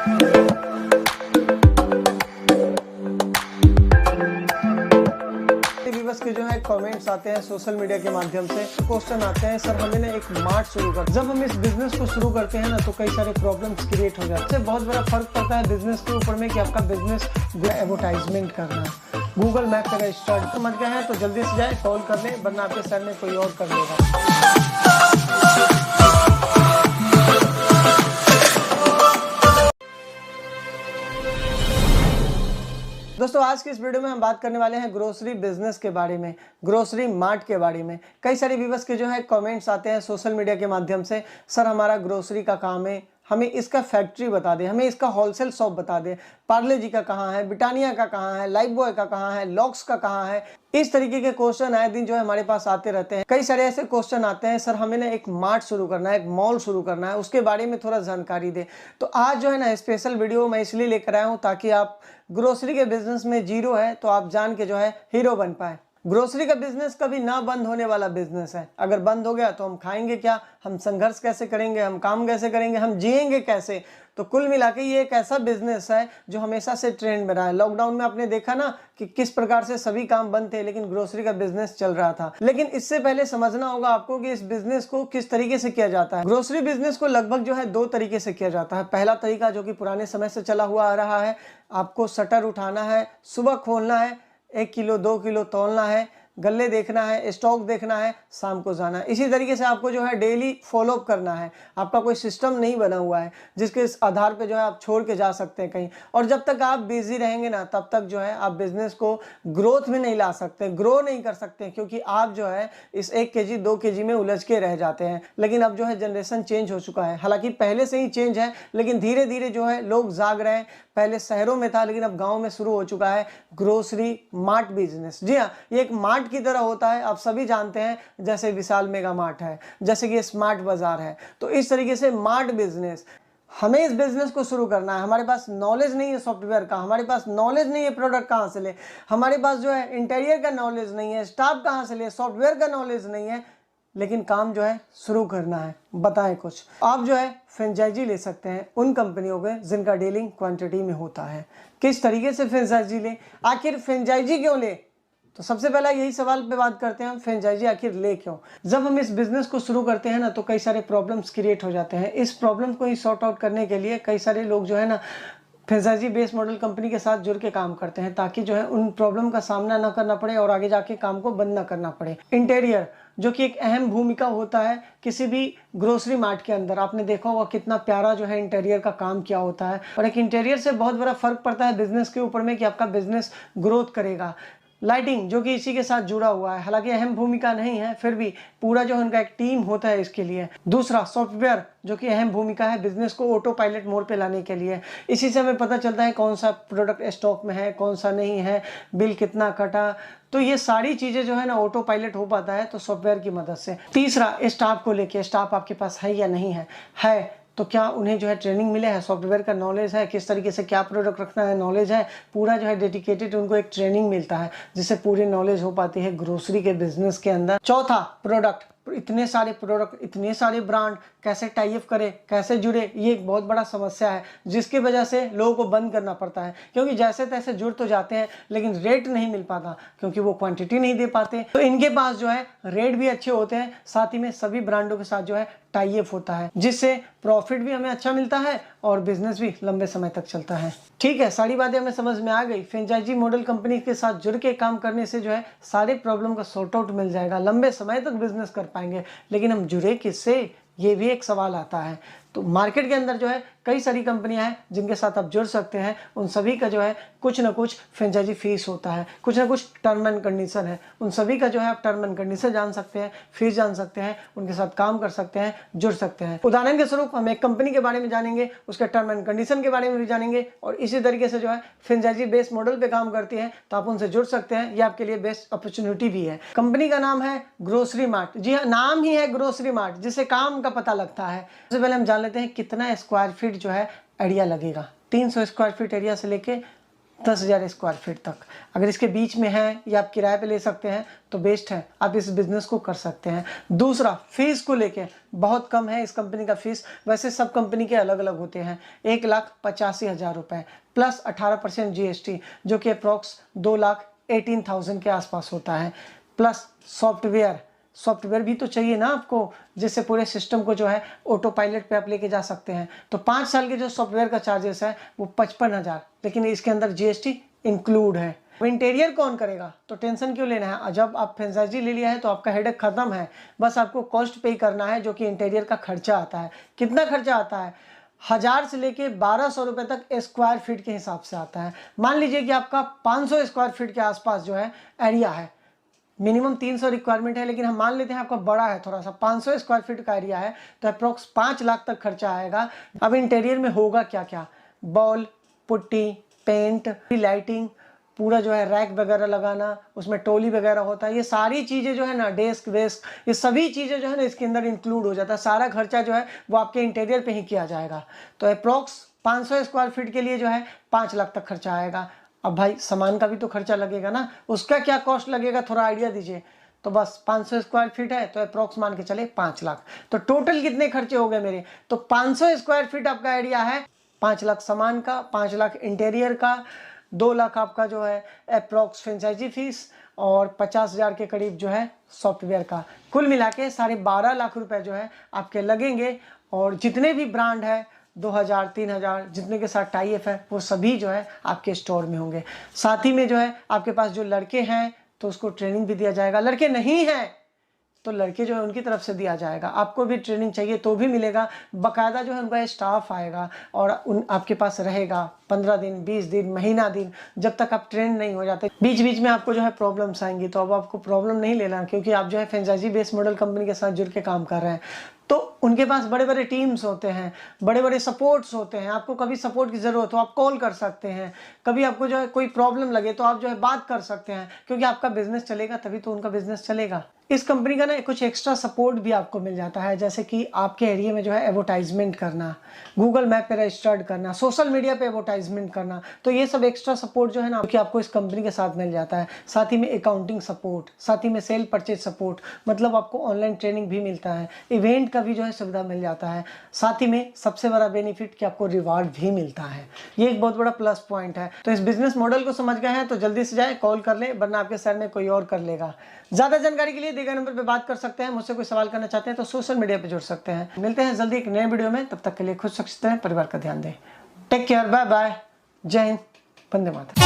Viewers के जो है कमेंट्स आते हैं सोशल मीडिया के माध्यम से, क्वेश्चन आते हैं सर हमें ना एक मार्ट शुरू कर। जब हम इस बिजनेस को शुरू करते हैं ना तो कई सारे प्रॉब्लम्स क्रिएट हो जाते हैं। इससे बहुत बड़ा फर्क पड़ता है बिजनेस के ऊपर में कि आपका बिजनेस एडवर्टाइजमेंट करना है, गूगल मैप का स्टार्ट समझ गए हैं तो जल्दी से जाए कॉल कर लें, वरना आपके सर में कोई और कर लेगा। दोस्तों आज की इस वीडियो में हम बात करने वाले हैं ग्रोसरी बिजनेस के बारे में, ग्रोसरी मार्ट के बारे में। कई सारे व्यूअर्स के जो है कमेंट्स आते हैं सोशल मीडिया के माध्यम से, सर हमारा ग्रोसरी का काम है, हमें इसका फैक्ट्री बता दें, हमें इसका होलसेल शॉप बता दें, पार्ले जी का कहाँ है, ब्रिटानिया का कहाँ है, लाइफ बॉय का कहाँ है, लॉक्स का कहाँ है। इस तरीके के क्वेश्चन आए दिन जो है हमारे पास आते रहते हैं। कई सारे ऐसे क्वेश्चन आते हैं सर हमें ना एक मार्ट शुरू करना है, एक मॉल शुरू करना है, उसके बारे में थोड़ा जानकारी दें। तो आज जो है ना स्पेशल वीडियो मैं इसलिए लेकर आया हूँ ताकि आप ग्रोसरी के बिजनेस में जीरो है तो आप जान के जो है हीरो बन पाए। ग्रोसरी का बिजनेस कभी ना बंद होने वाला बिजनेस है। अगर बंद हो गया तो हम खाएंगे क्या, हम संघर्ष कैसे करेंगे, हम काम कैसे करेंगे, हम जिएंगे कैसे। तो कुल मिला के ये एक ऐसा बिजनेस है जो हमेशा से ट्रेंड में रहा है। लॉकडाउन में आपने देखा ना कि किस प्रकार से सभी काम बंद थे लेकिन ग्रोसरी का बिजनेस चल रहा था। लेकिन इससे पहले समझना होगा आपको कि इस बिजनेस को किस तरीके से किया जाता है। ग्रोसरी बिजनेस को लगभग जो है दो तरीके से किया जाता है। पहला तरीका जो कि पुराने समय से चला हुआ आ रहा है, आपको शटर उठाना है, सुबह खोलना है, 1 किलो 2 किलो तौलना है, गल्ले देखना है, स्टॉक देखना है, शाम को जाना है। इसी तरीके से आपको जो है डेली फॉलोअप करना है। आपका कोई सिस्टम नहीं बना हुआ है जिसके आधार पे जो है आप छोड़ के जा सकते हैं कहीं। और जब तक आप बिजी रहेंगे ना तब तक जो है आप बिजनेस को ग्रोथ में नहीं ला सकते, ग्रो नहीं कर सकते, क्योंकि आप जो है इस 1 केजी 2 केजी में उलझ के रह जाते हैं। लेकिन अब जो है जनरेशन चेंज हो चुका है, हालांकि पहले से ही चेंज है लेकिन धीरे धीरे जो है लोग जाग रहे हैं। पहले शहरों में था लेकिन अब गाँव में शुरू हो चुका है ग्रोसरी मार्ट बिजनेस। जी हाँ, ये एक मार्ट की तरह होता है। आप सभी जानते हैं जैसे विशाल मेगा मार्ट है, जैसे कि स्मार्ट बाजार है, तो इस तरीके से मार्ट बिजनेस। हमें इस बिजनेस को शुरू करना है। हमारे पास नॉलेज नहीं है सॉफ्टवेयर का, हमारे पास नॉलेज नहीं है प्रोडक्ट कहाँ से ले, हमारे पास जो है इंटीरियर का नॉलेज नहीं है, स्टाफ कहाँ से ले, सॉफ्टवेयर का नॉलेज नहीं है, लेकिन काम जो है शुरू करना है। बताएं कुछ। आप जो है फ्रेंचाइजी ले सकते हैं उन कंपनियों के जिनका डीलिंग क्वांटिटी में होता है। किस तरीके से फ्रेंचाइजी ले, आखिर फ्रेंचाइजी क्यों ले, तो सबसे पहला यही सवाल पे बात करते हैं, हम फ्रेंचाइजी आखिर ले क्यों। जब हम इस बिजनेस को शुरू करते हैं ना तो कई सारे प्रॉब्लम्स क्रिएट हो जाते हैं। इस प्रॉब्लम को ही सॉर्ट आउट करने के लिए कई सारे लोग जो है ना फ्रेंचाइजी बेस्ड मॉडल कंपनी के साथ जुड़ के काम करते हैं ताकि जो है उन प्रॉब्लम का सामना ना करना पड़े और आगे जाके काम को बंद ना करना पड़े। इंटीरियर जो कि एक अहम भूमिका होता है किसी भी ग्रोसरी मार्ट के अंदर। आपने देखा होगा कितना प्यारा जो है इंटीरियर का काम किया होता है, और एक इंटीरियर से बहुत बड़ा फर्क पड़ता है बिजनेस के ऊपर में कि आपका बिजनेस ग्रोथ करेगा। लाइटिंग जो कि इसी के साथ जुड़ा हुआ है, हालांकि अहम भूमिका नहीं है फिर भी पूरा जो उनका एक टीम होता है इसके लिए। दूसरा सॉफ्टवेयर जो कि अहम भूमिका है बिजनेस को ऑटो पायलट मोड पे लाने के लिए। इसी से हमें पता चलता है कौन सा प्रोडक्ट स्टॉक में है, कौन सा नहीं है, बिल कितना कटा, तो ये सारी चीजें जो है ना ऑटो पायलट हो पाता है तो सॉफ्टवेयर की मदद से। तीसरा स्टाफ को लेके, स्टाफ आपके पास है या नहीं है तो क्या उन्हें जो है ट्रेनिंग मिले है, सॉफ्टवेयर का नॉलेज है, किस तरीके से क्या प्रोडक्ट रखना है नॉलेज है, पूरा जो है डेडिकेटेड उनको एक ट्रेनिंग मिलता है जिससे पूरी नॉलेज हो पाती है ग्रोसरी के बिजनेस के अंदर। चौथा प्रोडक्ट, इतने सारे प्रोडक्ट, इतने सारे ब्रांड कैसे टाई अप करे, कैसे जुड़े, ये एक बहुत बड़ा समस्या है जिसकी वजह से लोगों को बंद करना पड़ता है। क्योंकि जैसे तैसे जुड़ तो जाते हैं लेकिन रेट नहीं मिल पाता क्योंकि वो क्वांटिटी नहीं दे पाते। तो इनके पास जो है रेट भी अच्छे होते हैं, साथ ही में सभी ब्रांडों के साथ जो है टाई अप होता है जिससे प्रॉफिट भी हमें अच्छा मिलता है और बिजनेस भी लंबे समय तक चलता है। ठीक है, सारी बातें हमें समझ में आ गई। फ्रेंचाइजी मॉडल कंपनी के साथ जुड़ के काम करने से जो है सारे प्रॉब्लम का सॉर्ट आउट मिल जाएगा, लंबे समय तक बिजनेस कर पाएंगे। लेकिन हम जुड़े किससे, ये भी एक सवाल आता है। तो मार्केट के अंदर जो है कई सारी कंपनियां हैं जिनके साथ आप जुड़ सकते हैं। उन सभी का जो है कुछ ना कुछ फ्रेंचाइजी फीस होता है, कुछ ना कुछ टर्म एंड कंडीशन है। उन सभी का जो है आप टर्म एंड कंडीशन जान सकते हैं, फीस जान सकते हैं, उनके साथ काम कर सकते हैं, जुड़ सकते हैं। उदाहरण के स्वरूप हम एक कंपनी के बारे में जानेंगे, उसके टर्म एंड कंडीशन के बारे में भी जानेंगे, और इसी तरीके से जो है फ्रेंचाइजी बेस्ड मॉडल पे काम करती है तो आप उनसे जुड़ सकते हैं। ये आपके लिए बेस्ट अपॉर्चुनिटी भी है। कंपनी का नाम है ग्रोसरी मार्ट। जी हाँ, नाम ही है ग्रोसरी मार्ट जिससे काम का पता लगता है। सबसे पहले हम जान लेते हैं कितना स्क्वायर फीट जो है एरिया लगेगा। 300 स्क्वायर फीट एरिया से लेके 10,000 स्क्वायर फीट तक। अगर इसके बीच में है या आप किराए पे ले सकते हैं तो बेस्ट है, आप इस बिज़नेस को कर सकते हैं। दूसरा, फीस को लेके बहुत कम है इस कंपनी का फीस। वैसे सब कंपनी के अलग अलग होते हैं। 1,85,000 रुपये प्लस 18% GST, जो कि अप्रॉक्स 2,18,000 के आसपास होता है। प्लस सॉफ्टवेयर भी तो चाहिए ना आपको, जिससे पूरे सिस्टम को जो है ऑटो पायलट पे आप लेके जा सकते हैं। तो 5 साल के जो सॉफ्टवेयर का चार्जेस है वो 55,000, लेकिन इसके अंदर GST इंक्लूड है। अब इंटीरियर कौन करेगा, तो टेंशन क्यों लेना है। जब आप फ्रेंचाइजी ले लिया है तो आपका हेडेक खत्म है। बस आपको कॉस्ट पे करना है, जो कि इंटीरियर का खर्चा आता है। कितना खर्चा आता है, 1000 से लेके 1200 रुपये तक स्क्वायर फीट के हिसाब से आता है। मान लीजिए कि आपका 500 स्क्वायर फीट के आसपास जो है एरिया है, मिनिमम 300 रिक्वायरमेंट है, लेकिन हम मान लेते हैं आपका बड़ा है थोड़ा सा, 500 स्क्वायर फीट का एरिया है, तो अप्रॉक्स 5 लाख तक खर्चा आएगा। अब इंटीरियर में होगा क्या क्या, बॉल, पुट्टी, पेंट, लाइटिंग, पूरा जो है रैक वगैरह लगाना, उसमें टोली वगैरह होता है, ये सारी चीज़ें जो है ना, डेस्क वेस्क, ये सभी चीज़ें जो है ना इसके अंदर इंक्लूड हो जाता है। सारा खर्चा जो है वो आपके इंटीरियर पे ही किया जाएगा। तो अप्रॉक्स 500 स्क्वायर फीट के लिए जो है 5 लाख तक खर्चा आएगा। अब भाई सामान का भी तो खर्चा लगेगा ना, उसका क्या कॉस्ट लगेगा, थोड़ा आइडिया दीजिए। तो बस 500 स्क्वायर फीट है तो अप्रॉक्स मान के चले 5 लाख। तो टोटल कितने खर्चे हो गए मेरे, तो 500 स्क्वायर फीट आपका एरिया है, 5 लाख सामान का, 5 लाख इंटीरियर का, 2 लाख आपका जो है अप्रॉक्स फ्रेंचाइजी फीस, और 50,000 के करीब जो है सॉफ्टवेयर का। कुल मिला के 12.5 लाख रुपए जो है आपके लगेंगे। और जितने भी ब्रांड है 2,000 3,000 जितने के साथ टाई अप है वो सभी जो है आपके स्टोर में होंगे। साथ ही में जो है आपके पास जो लड़के हैं तो उसको ट्रेनिंग भी दिया जाएगा, लड़के नहीं हैं तो लड़के जो है उनकी तरफ से दिया जाएगा। आपको भी ट्रेनिंग चाहिए तो भी मिलेगा, बाकायदा जो है उनका स्टाफ आएगा और आपके पास रहेगा 15 दिन 20 दिन महीना दिन, जब तक आप ट्रेन नहीं हो जाते। बीच बीच में आपको जो है प्रॉब्लम्स आएंगी, तो अब आपको प्रॉब्लम नहीं लेना, क्योंकि आप जो है फ्रेंचाइजी बेस्ड मॉडल कंपनी के साथ जुड़ के काम कर रहे हैं। तो उनके पास बड़े बड़े टीम्स होते हैं, बड़े बड़े सपोर्ट्स होते हैं। आपको कभी सपोर्ट की ज़रूरत हो आप कॉल कर सकते हैं, कभी आपको जो है कोई प्रॉब्लम लगे तो आप जो है बात कर सकते हैं, क्योंकि आपका बिजनेस चलेगा तभी तो उनका बिजनेस चलेगा। इस कंपनी का ना कुछ एक्स्ट्रा सपोर्ट भी आपको मिल जाता है, जैसे कि आपके एरिया में जो है एडवर्टाइजमेंट करना, गूगल मैप पे रजिस्टर्ड करना, सोशल मीडिया पे एडवर्टाइजमेंट करना, तो ये सब एक्स्ट्रा सपोर्ट जो है ना कि आपको इस कंपनी के साथ मिल जाता है। साथ ही में अकाउंटिंग सपोर्ट, साथ ही में सेल परचेज सपोर्ट, मतलब आपको ऑनलाइन ट्रेनिंग भी मिलता है, इवेंट का भी जो है सुविधा मिल जाता है। साथ ही में सबसे बड़ा बेनिफिट कि आपको रिवार्ड भी मिलता है, ये एक बहुत बड़ा प्लस पॉइंट है। तो इस बिजनेस मॉडल को समझ गए हैं तो जल्दी से जाए कॉल कर ले, वरना आपके शहर में कोई और कर लेगा। ज़्यादा जानकारी के लिए दिए गए नंबर पे बात कर सकते हैं। मुझसे कोई सवाल करना चाहते हैं तो सोशल मीडिया पे जुड़ सकते हैं। मिलते हैं जल्दी एक नए वीडियो में, तब तक के लिए खुद सुरक्षित रहें, परिवार का ध्यान दें। टेक केयर, बाय बाय, जय हिंद, वंदे मातरम।